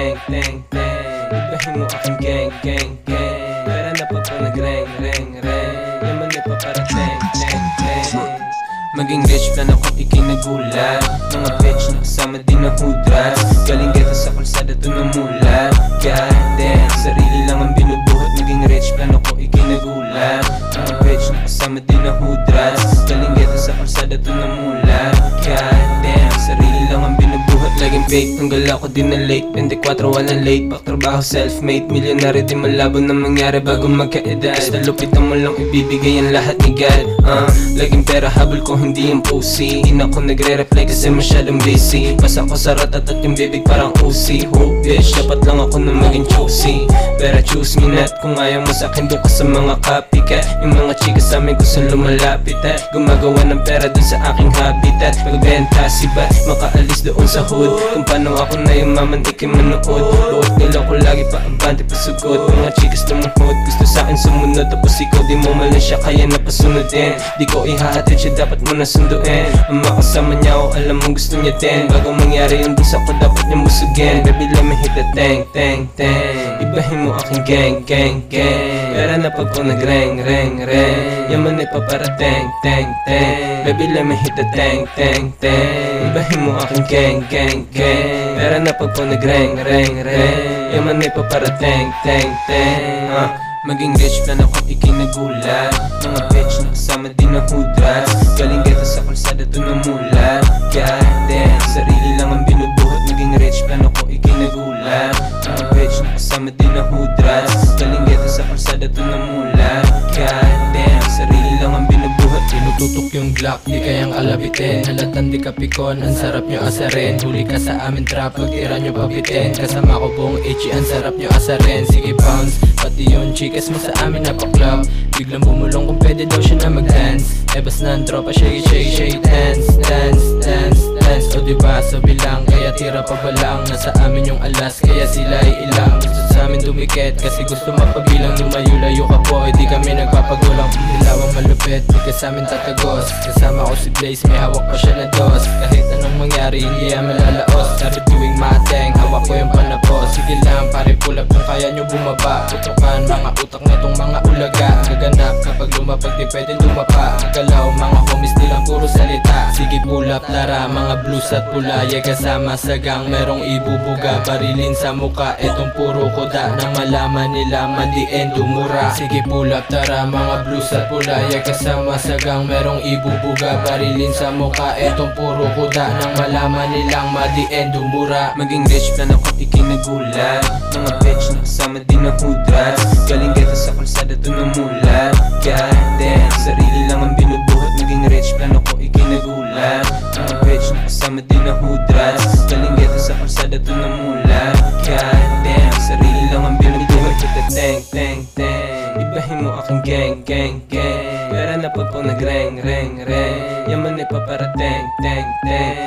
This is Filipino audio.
teng teng teng. Ibahin mo aking gang gang gang. Pera na pag nag-reng reng reng. Yaman ay paparating teng teng. Maging rich plan ako ikinagulat. Mga bitch na kasama din na hudras. Galing geta sa kalsada to namulat. God damn, sarili lang ang binubuhat. Maging rich plan ako ikinagulat. Mga bitch na kasama din na hudras. Galing geta sa kalsada to namulat. God damn, sarili lang ang binubuhat. Laging fake, tanggal ako din na late. 24 walang late, pagtrabaho self-made. Milyonary din malabo na mangyari bago magkaedad. Basta lupitan mo lang ibibigay ang lahat ni God. Laging pera habol ko hindi yung pussy. Di na ako nagre-reply kasi masyadong busy. Basta ko sa ratat at yung bibig parang usi. Oh bitch, dapat lang ako na maging choosy. Pero choose me not, kung ayaw mo sa'kin doon ka sa mga copycat. Yung mga chika sa amin gusto lumalapit at gumagawa ng pera doon sa aking habitat. Pagbenta si Bat, makaalis doon sa hood. Kung paano ako na yung mamantikin manood. Buot nila ko lagi pa abante pasugod. Mga chikas lumuhod, gusto sa'kin sumunod. Tapos ikaw di mo malan siya kaya napasunodin. Di ko ihahatid siya, dapat mo nasunduin. Ang makasama niya o alam mo gusto niya din. Bago mangyari yung busa ko dapat niya musugin. Baby let me hit the tang tang tang. Ibahin mo aking gang gang gang. Pera na pag ko nag-reng reng reng. Yaman ay paparating tang tang. Baby let me hit the tang tang tang. Ibahin mo aking gang gang gang. Pera na pag ko nag-reng reng reng. Yaman ay paparating tang tang. Maging rich plan ako ikinagulat. Mga bitch na kasama din na hudras. Galing geta sa kalsada to namulat. God damn, sarili lang ang binubuhat. Maging rich plan ako ikinagulat. Mga bitch na kasama din na hudras. Galing geta sa kalsada to namulat. God damn, sarili lang ang binubuhat. Tinututok yung Glock, di kayang alabitin. Halatan di kapikon, ang sarap nyo asarin. Huli ka sa amin trap, pagtira nyo pabitin. Kasama ko buong H, ang sarap nyo asarin. Sige bounce, pati yung chikas mo sa amin napaklub. Biglang bumulong kung pwede daw siya na mag-dance. Ebas na ang tropa, shake shake shake, dance dance dance dance. O diba sabi lang, kaya tira pa ba lang. Nasa amin yung alas, kaya sila ay ilang. Gusto sa amin dumikit, kasi gusto mapabilang. Lumayo-layo ka po, di kami nagpapagulang. Dilawang malupit, di ka sa amin tatagos. Kasama ko si Blaze, may hawak pa siya na dos. Kahit anong mangyari, hindi yan malalaos. Started doing mateng, hawak ko yung panapos. Sige lang, pare pull up kung kaya nyo bumaba. Putukan mga utak nitong mga ulaga. Gaganap kapag lumapag, di pwede lumapa. Galaw, mga homies nilang puro salita. Sige pull up, tara, mga blues at pula. Yeah, kasama sa gang, merong ibubuga. Barilin sa muka, etong puro koda. Nang malaman nila, madiin dumura. Sige pull up, tara, mga blues at pula. Yeah, kasama sa gang, merong ibubuga. Barilin sa muka, etong puro koda. Nang malaman nilang, madiin dumura. Maging rich plan ako ikinagulat. Mga bitch na kasama din na hudras. Galing geta sa kalsada to namulat. God damn, sarili lang ang binubuhat. Maging rich plan ako ikinagulat. Mga bitch na kasama din na hudras. Galing geta sa kalsada to namulat. God damn, sarili lang ang binubuhat. Kita teng teng teng. Ibahin mo aking gang gang gang. Pera na pag ko nag-reng reng reng. Yaman ay paparating teng teng.